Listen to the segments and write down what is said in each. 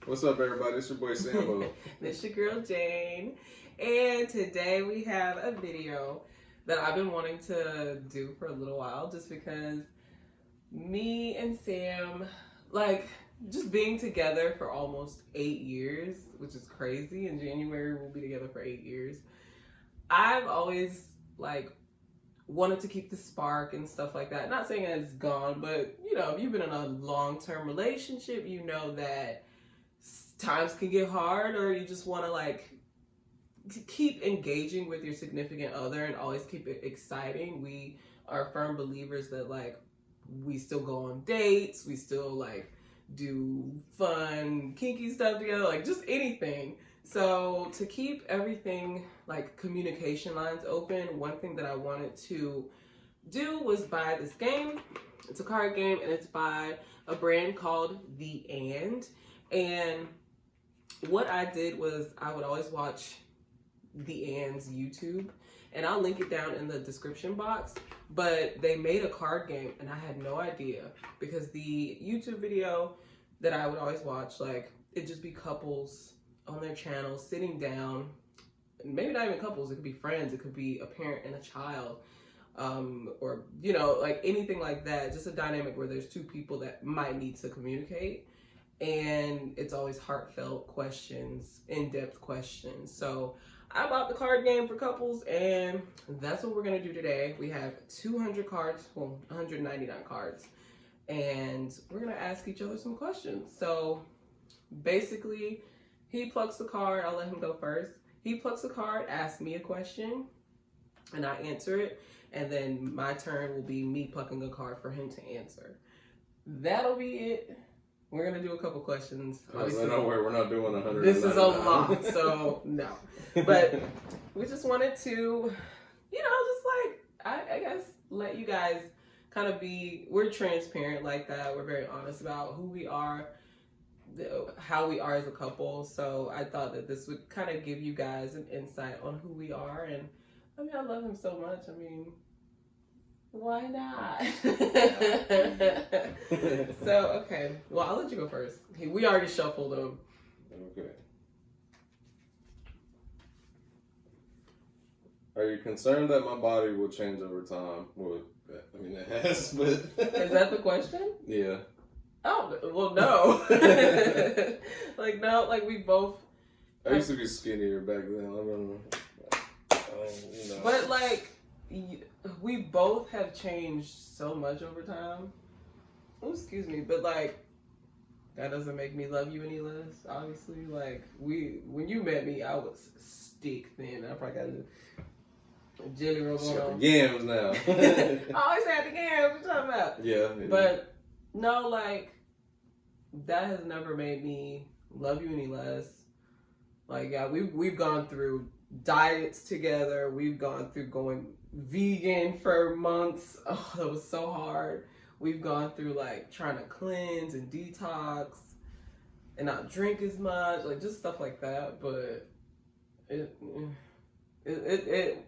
What's up, everybody? It's your boy Sambo. This your girl Jane, and today we have a video that I've been wanting to do for a little while, just because me and Sam, just being together for almost 8 years, which is crazy. In January we'll be together for 8 years. I've always wanted to keep the spark and stuff like that. Not saying that it's gone, but if you've been in a long-term relationship, you know that times can get hard, or you just want to keep engaging with your significant other and always keep it exciting. We are firm believers that we still go on dates, we still do fun kinky stuff together, just anything. So to keep everything communication lines open, one thing that I wanted to do was buy this game. It's a card game, and it's by a brand called And what I did was I would always watch the And's YouTube, and I'll link it down in the description box. But they made a card game, and I had no idea, because the YouTube video that I would always watch, it'd just be couples on their channel sitting down, maybe not even couples, it could be friends, it could be a parent and a child, or anything like that, just a dynamic where there's two people that might need to communicate. And it's always heartfelt questions, in-depth questions. So I bought the card game for couples, and that's what we're going to do today. We have 200 cards, 199 cards, and we're going to ask each other some questions. So basically, he plucks the card. I'll let him go first. He plucks the card, asks me a question, and I answer it. And then my turn will be me plucking a card for him to answer. That'll be it. We're going to do a couple questions. Obviously, no way, we're not doing 100. This is a lot, so no. But we just wanted to, I guess, let you guys kind of we're transparent like that. We're very honest about who we are, how we are as a couple. So I thought that this would kind of give you guys an insight on who we are. And I love him so much. Why not? So, okay. Well, I'll let you go first. We already shuffled them. Okay. Are you concerned that my body will change over time? Well, it has, but... Is that the question? Yeah. Oh, well, no. No, we both... I used to be skinnier back then. I don't know. But, we both have changed so much over time. Oh, excuse me, but that doesn't make me love you any less. Obviously, when you met me, I was stick thin. I probably got a jelly roll going on. Yams now. I always had the yams. What you talking about? Yeah. But no, that has never made me love you any less. Yeah, we've gone through diets together. We've gone through going vegan for months. Oh, that was so hard. We've gone through trying to cleanse and detox and not drink as much, just stuff like that. But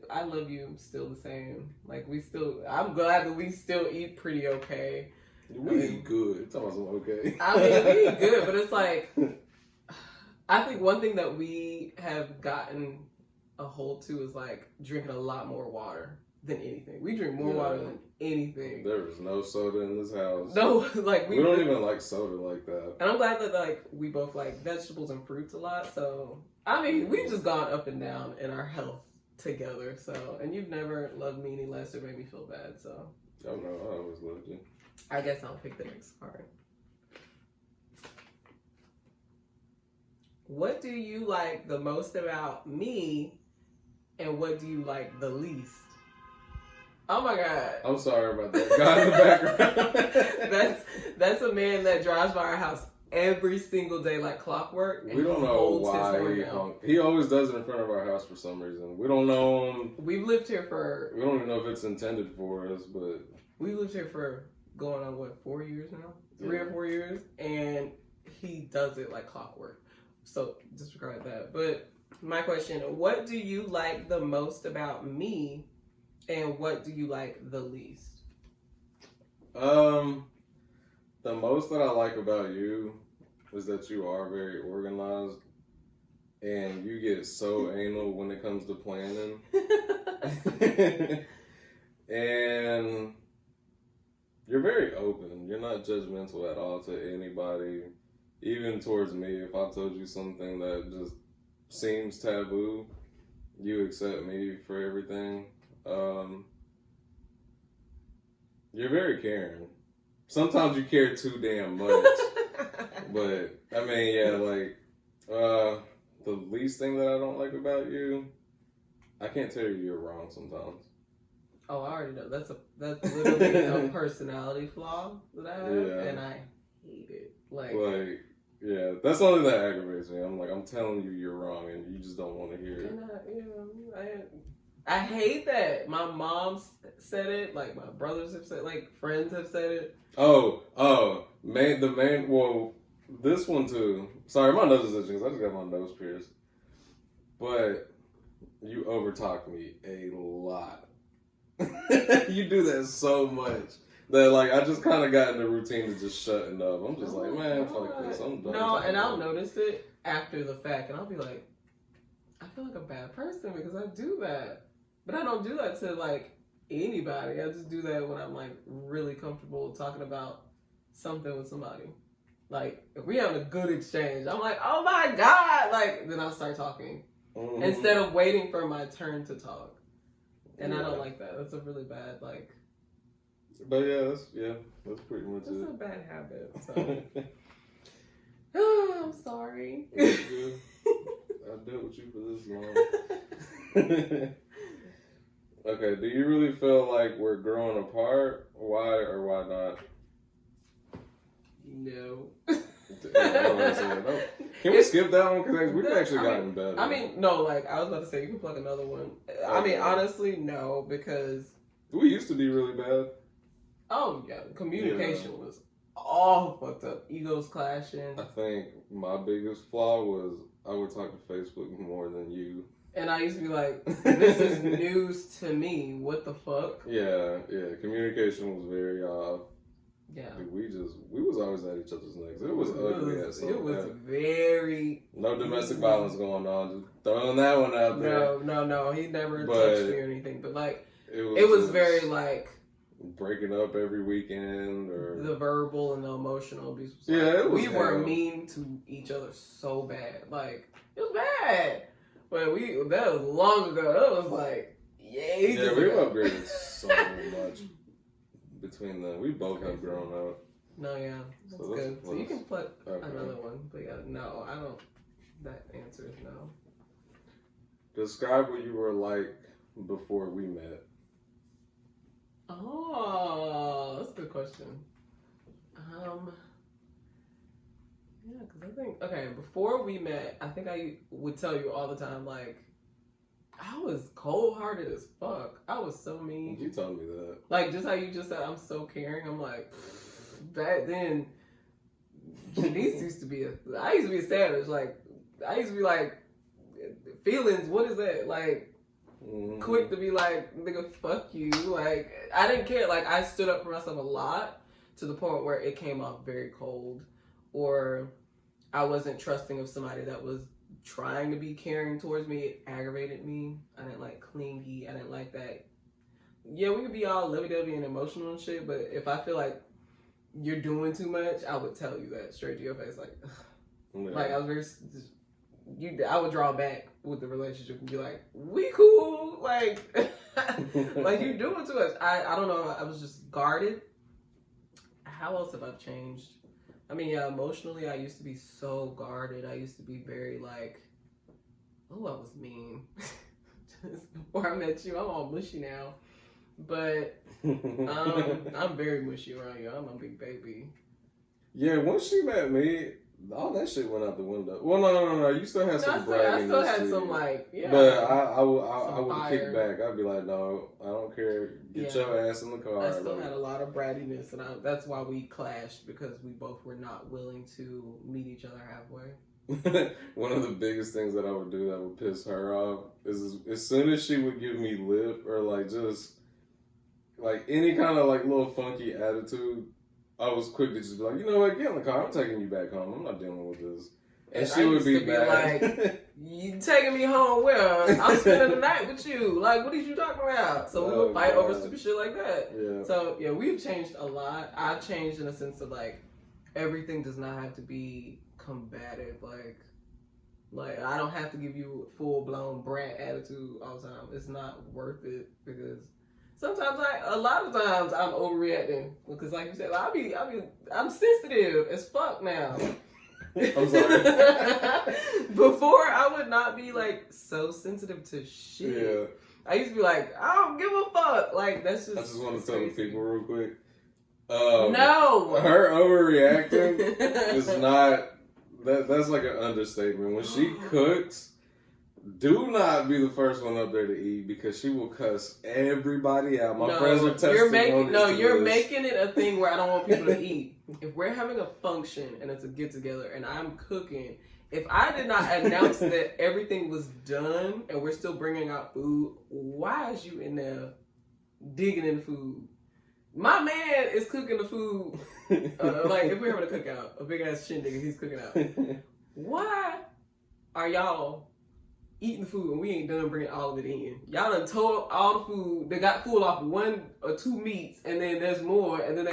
I love you still the same. I'm glad that we still eat pretty okay. We eat good. It's almost okay. We eat good, but it's I think one thing that we have gotten a hold to is drinking a lot more water than anything. We drink more water than anything. There is no soda in this house. No, we don't even like soda like that. And I'm glad that we both like vegetables and fruits a lot. So we've just gone up and down in our health together. So, and you've never loved me any less or made me feel bad. So oh no, I always loved you. I guess I'll pick the next card. What do you like the most about me, and what do you like the least? Oh my God. I'm sorry about that guy in the background. that's a man that drives by our house every single day like clockwork. We don't know why he always does it in front of our house for some reason. We don't know him. We've lived here for... We don't even know if it's intended for us, but... We've lived here for going on, 4 years now? 3 or 4 years. And he does it like clockwork. So disregard that. But my question, what do you like the most about me, and what do you like the least? The most that I like about you is that you are very organized, and you get so anal when it comes to planning. And you're very open. You're not judgmental at all to anybody, even towards me. If I told you something that just seems taboo, you accept me for everything. You're very caring. Sometimes you care too damn much. But, I mean, yeah, like, the least thing that I don't like about you, I can't tell you you're wrong sometimes. Oh, I already know. That's literally a personality flaw that I have, and I hate it. Like, yeah, that's something that aggravates me. I'm telling you you're wrong, and you just don't want to hear it. And I hate that. My mom said it. Like, my brothers have said it. Like, friends have said it. Oh, well, this one too. Sorry, my nose is itching because I just got my nose pierced. But you overtalk me a lot. You do that so much that, like, I just kind of got in the routine of just shutting up. I'm just like, man, fuck this. I'm done. No, and I'll notice it after the fact, and I'll be like, I feel like a bad person because I do that. But I don't do that to, like, anybody. I just do that when I'm, like, really comfortable talking about something with somebody. Like, if we having a good exchange, I'm like, oh my God! Like, then I'll start talking. Mm-hmm. Instead of waiting for my turn to talk. And I don't like that. That's a really bad, like... But that's pretty much it. It's a bad habit, so... Oh, I'm sorry. I dealt with you for this long. Okay, do you really feel like we're growing apart? Why or why not? No. Can we skip that one? Because we've actually gotten better. I mean, no, like, I was about to say, you can plug another one. Okay. I mean, honestly, no, because... We used to be really bad. Oh, yeah. Communication was all fucked up. Egos clashing. I think my biggest flaw was I would talk to Facebook more than you. And I used to be like, this is news to me. What the fuck? Yeah. Communication was very off. Yeah. We was always at each other's necks. It was ugly as It was very... No domestic violence going on. Just throwing that one out there. No. He never touched me or anything. But, like, it was very, like... Breaking up every weekend or... The verbal and the emotional abuse. We were mean to each other so bad. Like, it was bad. But that was long ago. That was like, we upgraded so much between them. We both have grown up. No, yeah. That's good. So you can put another one. But yeah, no, I don't. That answer is no. Describe what you were like before we met. Oh, that's a good question. Yeah, because I think, okay, before we met, I think I would tell you all the time, like, I was cold-hearted as fuck. I was so mean. You told me that. Like, just how you just said, I'm so caring. I'm like, back then, Janice used to be I used to be a savage. Like, I used to be like, feelings, what is that? Like, quick to be like, nigga, fuck you. Like, I didn't care. Like, I stood up for myself a lot to the point where it came off very cold. Or I wasn't trusting of somebody that was trying to be caring towards me. It aggravated me. I didn't like clingy. I didn't like that. Yeah, we could be all lovey-dovey and emotional and shit, but if I feel like you're doing too much, I would tell you that straight to your face. Like, like I was very... I would draw back with the relationship and be like, we cool. Like, like you're doing too much. I don't know. I was just guarded. How else have I changed? I mean, yeah, emotionally, I used to be so guarded. I used to be very, like, oh, I was mean. Just before I met you, I'm all mushy now. But I'm very mushy around you. I'm a big baby. Yeah, once she met me, all that shit went out the window. Well, no. You still had some bragginess. I still had some, like, yeah. But I would kick back. I'd be like, no, I don't care. Get your ass in the car. I still had a lot of brattiness, and that's why we clashed, because we both were not willing to meet each other halfway. One of the biggest things that I would do that would piss her off is as soon as she would give me lip or, like, just, like, any kind of, like, little funky attitude, I was quick to just be like, you know what, get in the car. I'm taking you back home. I'm not dealing with this. And I she would used to be mad. like, you taking me home where? I'm spending the night with you. Like, what are you talking about? So we would fight over stupid shit like that. Yeah. So, yeah, we've changed a lot. I've changed in a sense of, like, everything does not have to be combative. Like I don't have to give you a full-blown brat attitude all the time. It's not worth it because sometimes a lot of times I'm overreacting because, like you said, I'm sensitive as fuck now. I'm sorry. Before I would not be like so sensitive to shit. Yeah. I used to be like, I don't give a fuck. Like that's just. I just want to tell the crazy. people real quick. No. Her overreacting is not. That's like an understatement. When she cooks, do not be the first one up there to eat because she will cuss everybody out. My friends are testimonies. You're making it a thing where I don't want people to eat. If we're having a function and it's a get together and I'm cooking, if I did not announce that everything was done and we're still bringing out food, why is you in there digging in food? My man is cooking the food. Like if we're having a cookout, a big ass shindig, and he's cooking out. Why are y'all eating the food and we ain't done bringing all of it in? Y'all done tore all the food. They got full off 1 or 2 meats, and then there's more, and then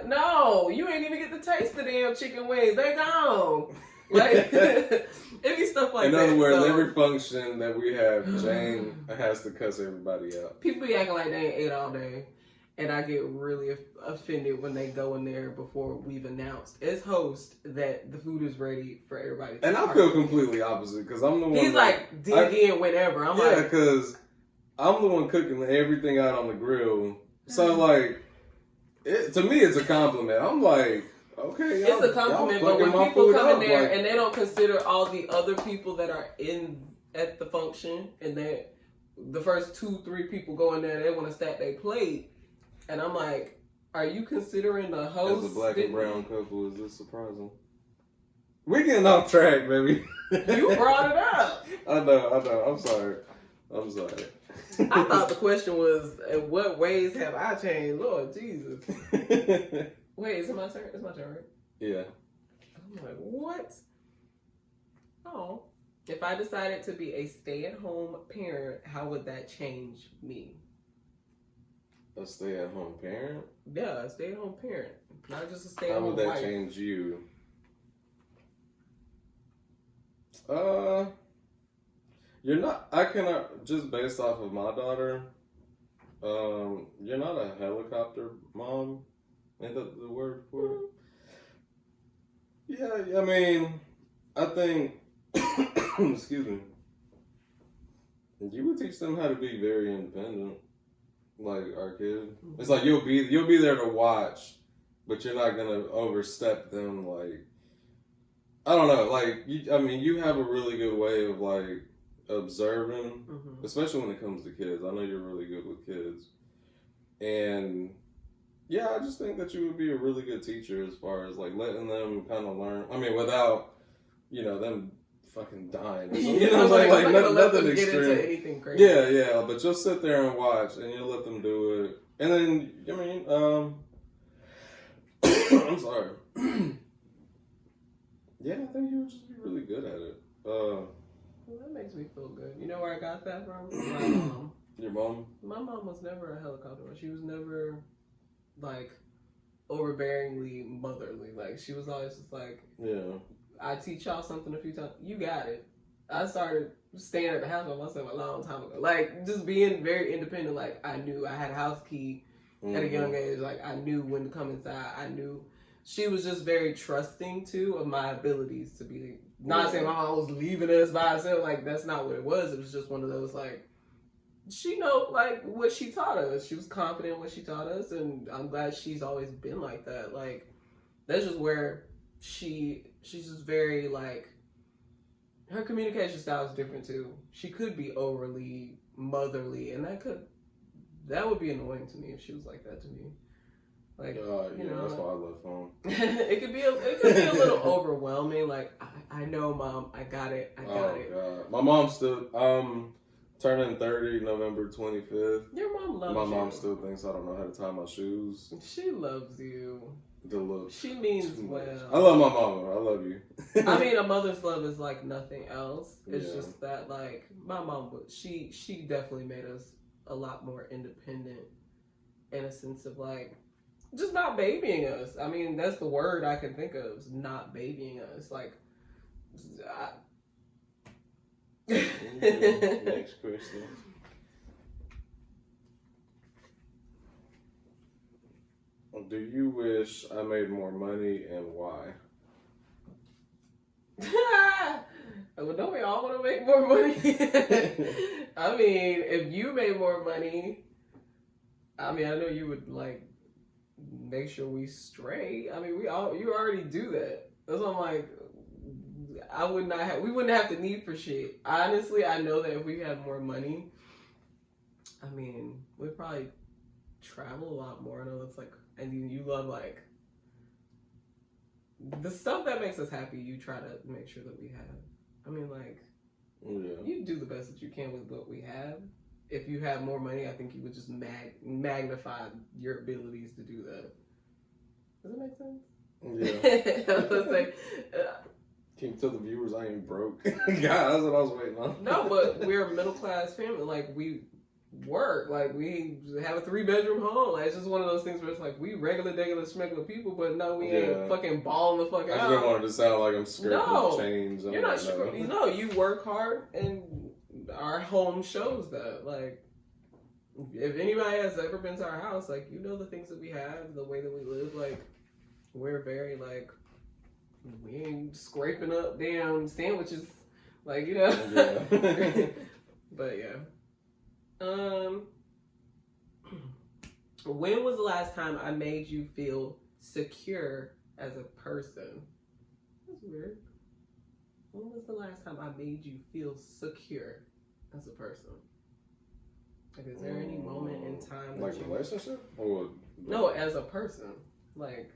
no, you ain't even get to taste the damn chicken wings. They gone. Like it be stuff like that. In other words, every function that we have, Jane has to cuss everybody out. People be acting like they ain't ate all day. And I get really offended when they go in there before we've announced as host that the food is ready for everybody to And I feel completely opposite because I'm the one. He's like, dig in whenever. I'm like, because I'm the one cooking everything out on the grill. So like, to me, it's a compliment. I'm like, okay, it's a compliment, but when people come in there and they don't consider all the other people that are at the function, and that the first 2-3 people go in there, they want to stack their plate. And I'm like, are you considering the host? As a black and brown couple, is this surprising? We're getting off track, baby. You brought it up. I know. I'm sorry. I thought the question was, in what ways have I changed? Lord Jesus. Wait, is it my turn? It's my turn, right? Yeah. I'm like, what? Oh. If I decided to be a stay-at-home parent, how would that change me? A stay-at-home parent? Yeah, a stay-at-home parent. Not just a stay-at-home wife. How would that change you? You're not, I cannot, just based off of my daughter, you're not a helicopter mom. Ain't that the word for it? Yeah, I mean, I think, excuse me, you would teach them how to be very independent. Like our kid, it's like you'll be there to watch, but you're not gonna overstep them. Like I don't know, like you have a really good way of like observing, especially when it comes to kids. I know you're really good with kids, and yeah, I just think that you would be a really good teacher as far as like letting them kind of learn. I mean, without them fucking dying. You know, like nothing extreme. Get into anything crazy. Yeah, but you'll sit there and watch, and you'll let them do it, and then I'm sorry. Yeah, I think you would just be really good at it. Well, that makes me feel good. You know where I got that from? My mom. Your mom? My mom was never a helicopter. She was never like overbearingly motherly. Like she was always just like, yeah. I teach y'all something a few times. You got it. I started staying at the house by myself a long time ago. Like, just being very independent. Like, I knew I had a house key at a young age. Like, I knew when to come inside. I knew. She was just very trusting, too, of my abilities to be. Not saying my mom was leaving us by herself. Like, that's not what it was. It was just one of those, like, she know, like, what she taught us. She was confident in what she taught us. And I'm glad she's always been like that. Like, that's just where she's just very, like, her communication style is different too. She could be overly motherly, and that would be annoying to me if she was like that to me. Like, you know, that's why I left home. it could be a little overwhelming. Like, I know, Mom, I got it. God. My mom's still turning 30 November 25th. Your mom loves you. My mom still thinks I don't know how to tie my shoes. She loves you. the looks. She means well. I love my mama. I love you. I mean, a mother's love is like nothing else. It's Yeah. just that, like, my mom, she definitely made us a lot more independent in a sense of, like, just not babying us. I mean, that's the word I can think of, is not babying us. Like, Next question. Do you wish I made more money, and why? Well, don't we all want to make more money? I mean, if you made more money, I mean, I know you would, like, make sure we straight. I mean, you already do that. That's why I'm like, we wouldn't have the need for shit. Honestly, I know that if we had more money, I mean, we'd probably travel a lot more. I know that's like, and you love, like, the stuff that makes us happy, you try to make sure that we have. I mean, like, you do the best that you can with what we have. If you had more money, I think you would just magnify your abilities to do that. Does that make sense? Yeah. I was like, can you tell the viewers I ain't broke? God, that's what I was waiting on. no, but we're a middle class family. Like, we work. Like, we have a 3-bedroom home. Like, it's just one of those things where it's like, we regular people, but no, we ain't fucking balling the fuck out. I just don't want it to sound like I'm scraping chains. You're not scraping. No, you work hard, and our home shows that. Like, if anybody has ever been to our house, like, you know the things that we have, the way that we live, like, we're very, like, we ain't scraping up damn sandwiches, like, you know. Yeah. But yeah. When was the last time I made you feel secure as a person? That's weird. When was the last time I made you feel secure as a person? Like, is there any moment in time like relationship or no, as a person, like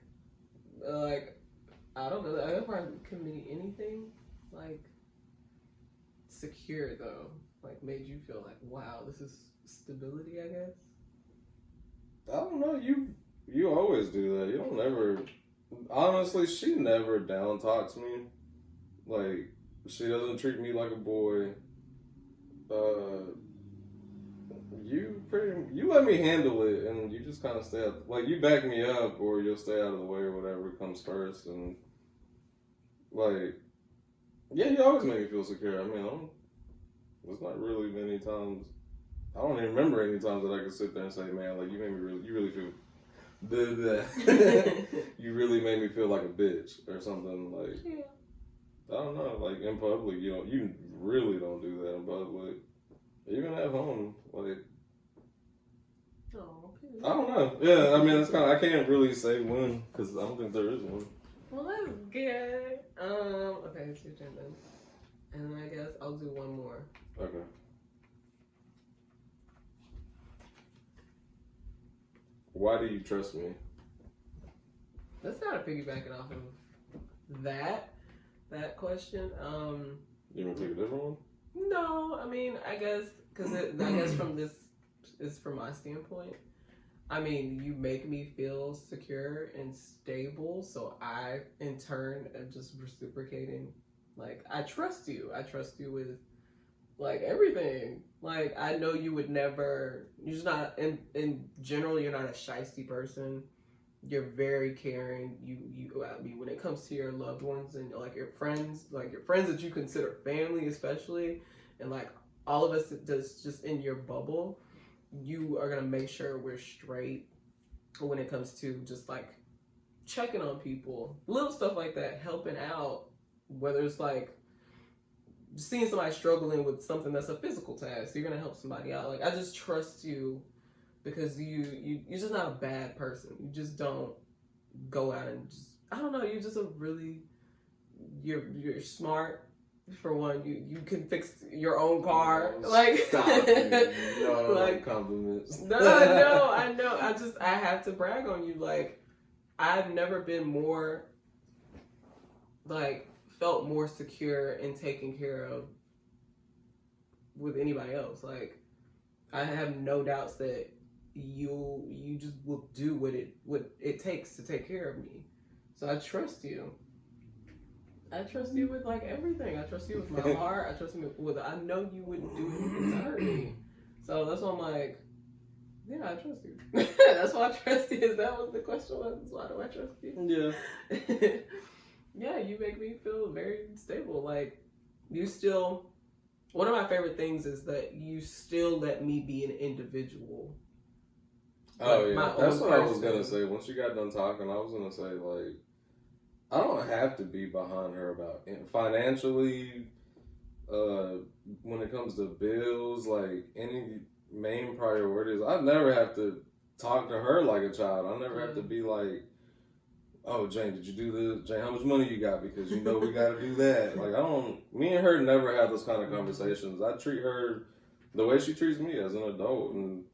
I don't know. I probably could mean anything. Like, secure though, like, made you feel like, wow, this is stability, I guess. I don't know. You always do that. You don't never. Honestly, she never down talks me. Like, she doesn't treat me like a boy. You let me handle it, and you just kind of stay out. Like, you back me up, or you'll stay out of the way, or whatever comes first. And like, yeah, you always make me feel secure. I mean, there's not really many times. I don't even remember any times that I could sit there and say, man, like, you really feel. You really made me feel like a bitch or something. Like, yeah. I don't know. Like, in public, you really don't do that in public. Even at home, like. Oh, okay. I don't know. Yeah, I mean, it's kind of. I can't really say when because I don't think there is one. Well, that's good. Okay, it's your turn then, and I guess I'll do one more. Okay. Why do you trust me? Let's kind of piggyback it off of that question. You want to pick a different one? No, I mean, I guess from this is from my standpoint. I mean, you make me feel secure and stable, so I, in turn, am just reciprocating. Like, I trust you. I trust you with, like, everything. Like, I know you would never. You're just not. In general, you're not a shysty person. You're very caring. I mean, when it comes to your loved ones and like your friends that you consider family, especially, and like all of us that's just in your bubble, you are gonna make sure we're straight when it comes to just like checking on people, little stuff like that, helping out, whether it's like seeing somebody struggling with something that's a physical task, you're gonna help somebody out. Like, I just trust you because you're just not a bad person. You just don't go out and just, I don't know, you're just you're smart. For one, you can fix your own car. Like, stop. No, like compliments. No, I know. I have to brag on you. Like, I've never been more, like, felt more secure and taken care of with anybody else. Like, I have no doubts that you just will do what it takes to take care of me. So I trust you. I trust you with like everything. I trust you with my heart. I trust you with. I know you wouldn't do anything to hurt me. So that's why I'm like, yeah, I trust you. That's why I trust you. Is that what the question was? Why do I trust you? Yeah. Yeah, you make me feel very stable. Like, you still. One of my favorite things is that you still let me be an individual. Oh, like, yeah. my That's own what I was person. going to say. Once you got done talking, I was going to say, like, I don't have to be behind her about financially, when it comes to bills, like, any main priorities. I never have to talk to her like a child. I never have to be like, oh, Jane, did you do this? Jane, how much money you got? Because you know we got to do that. Like, me and her never have those kind of conversations. I treat her the way she treats me as an adult. And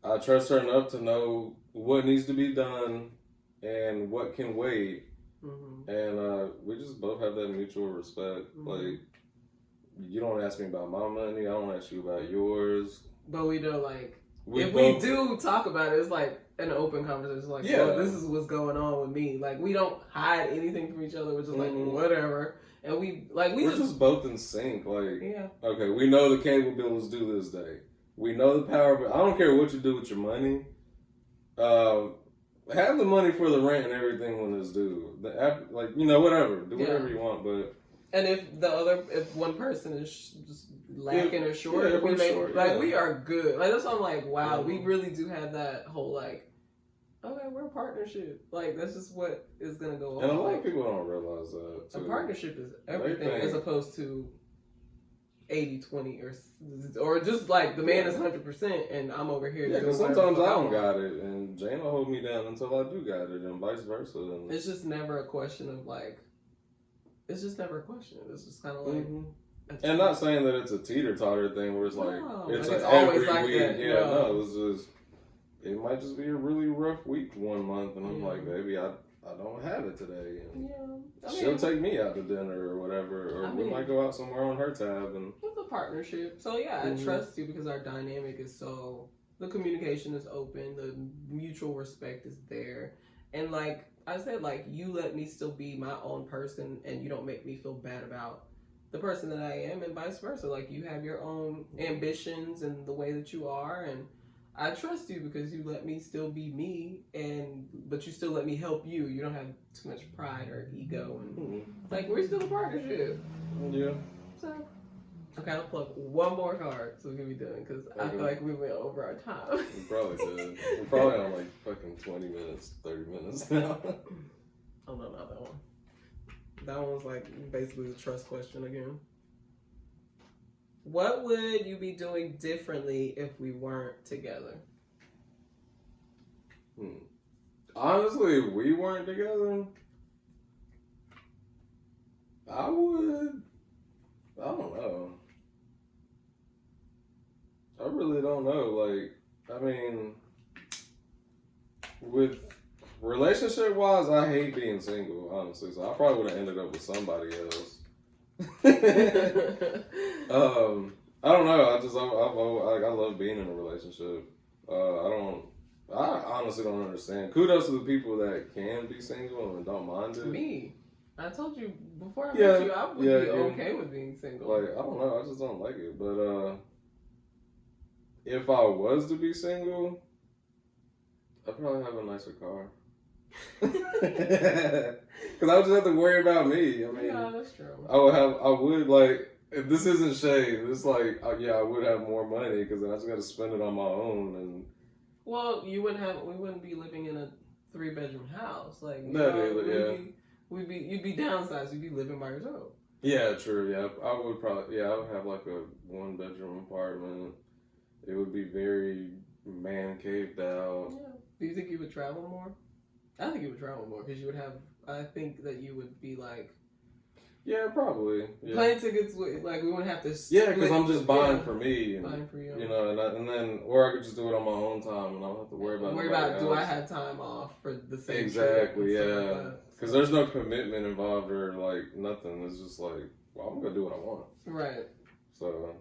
I trust her enough to know what needs to be done and what can wait. Mm-hmm. And we just both have that mutual respect. Mm-hmm. Like, you don't ask me about my money. I don't ask you about yours. But we know, like, if we do talk about it, it's like an open conversation. Like, yeah, this is what's going on with me. Like, we don't hide anything from each other. We're just like, whatever. And we're just both in sync. Like, yeah. Okay, we know the cable bill is due this day. We know the power bill. I don't care what you do with your money. Have the money for the rent and everything when it's due. Whatever. Do whatever you want, but. And if one person is just lacking or short, we are good. Like, that's why I'm like, wow, we really do have that whole like, okay, we're a partnership. Like, that's just what is gonna go on. And a lot of people don't realize that too. A partnership is everything, as opposed to 80-20 or just like the man is 100% and I'm over here. Yeah, because sometimes I don't got it, and Jane will hold me down until I do got it, and vice versa. And it's just never a question of like. It's just never a question. It's just kind of like, and not saying that it's a teeter-totter thing where it's like it's always every like week. that. Yeah, no, it might just be a really rough week one month, and I'm like, baby, I don't have it today, and she'll take me out to dinner or whatever, or we might go out somewhere on her tab, and it's a partnership. So yeah, I trust you because our dynamic is the communication is open, the mutual respect is there, and like I said, like, you let me still be my own person and you don't make me feel bad about the person that I am, and vice versa. Like, you have your own ambitions and the way that you are, and I trust you because you let me still be me, but you still let me help you. You don't have too much pride or ego, and like, we're still a partnership. Yeah. So, okay, I'll plug one more card so we can be done because I feel like we went over our time. We probably did. We're probably on like fucking 20 minutes, 30 minutes now. Oh no, not that one. That one was like basically the trust question again. What would you be doing differently if we weren't together? Honestly, if we weren't together, I don't know. I really don't know. Like, I mean, with relationship-wise, I hate being single, honestly. So I probably would have ended up with somebody else. I don't know. I love being in a relationship. I honestly don't understand. Kudos to the people that can be single and don't mind it. Me. I told you before I met you, I would be okay with being single. Like, I don't know. I just don't like it. But if I was to be single, I'd probably have a nicer car. Because I would just have to worry about me. I mean, yeah, that's true. This isn't shade. It's like, I would have more money because then I just got to spend it on my own. And well, we wouldn't be living in a 3-bedroom house. Like, you'd be downsized. You'd be living by yourself. Yeah, true. Yeah, I would have like a 1-bedroom apartment. It would be very man caved out. Yeah. Do you think you would travel more? I think you would travel more because you would have. I think that you would be like. Yeah, probably. Yeah. Plane tickets, like, we wouldn't have to. Yeah, because I'm just buying for me. And, buying for you. You know, or I could just do it on my own time and I don't have to worry about do I have time off for the same Exactly, yeah. Because there's no commitment involved or, like, nothing. It's just like, well, I'm going to do what I want. Right. So,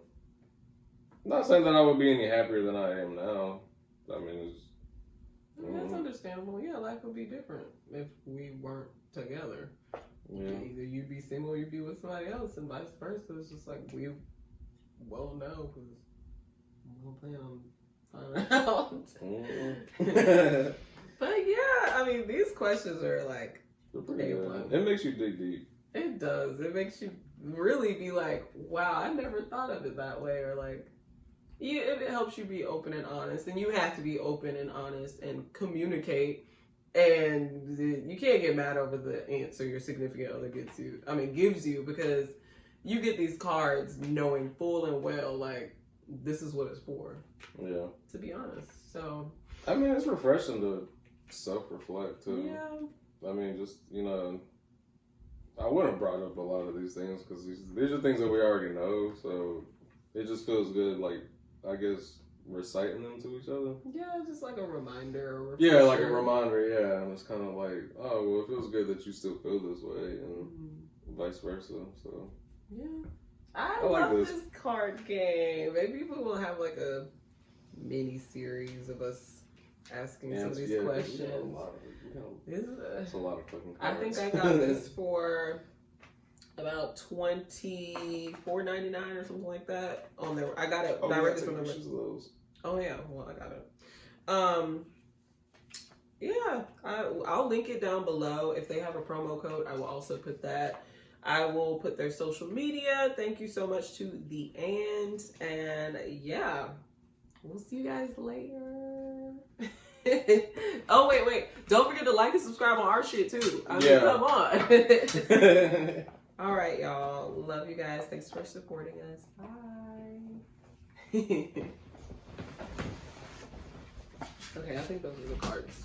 I'm not saying that I would be any happier than I am now. I mean, it's. That's understandable. Yeah, life would be different if we weren't together. Yeah. Either you'd be single or you'd be with somebody else, and vice versa. It's just like we well know because we'll plan on finding out. But yeah, I mean, these questions are like, it makes you dig deep. It does. It makes you really be like, wow, I never thought of it that way, or like, it helps you be open and honest, and you have to be open and honest and communicate. And you can't get mad over the answer your significant other gives you, because you get these cards knowing full and well, like, this is what it's for. Yeah. To be honest. So. I mean, it's refreshing to self-reflect, too. Yeah. I mean, just, I wouldn't have brought up a lot of these things because these are things that we already know. So it just feels good, like, I guess, reciting them to each other. Yeah, just like a reminder. Yeah, like a reminder, yeah. And it's kind of like, oh, well, it feels good that you still feel this way, and vice versa. So yeah, I love like this card game. Maybe we will have like a mini series of us asking some of these questions. It's a lot of fucking cards. I think I got this for about $24.99 or something like that on there. I got it directly from the. Oh yeah, well I got it. Yeah, I'll link it down below. If they have a promo code, I will also put that. I will put their social media. Thank you so much to The and yeah, we'll see you guys later. Oh wait! Don't forget to like and subscribe on our shit too. I mean, come on. All right, y'all. Love you guys. Thanks for supporting us. Bye. Okay, I think those are the cards.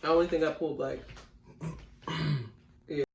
I only think I pulled like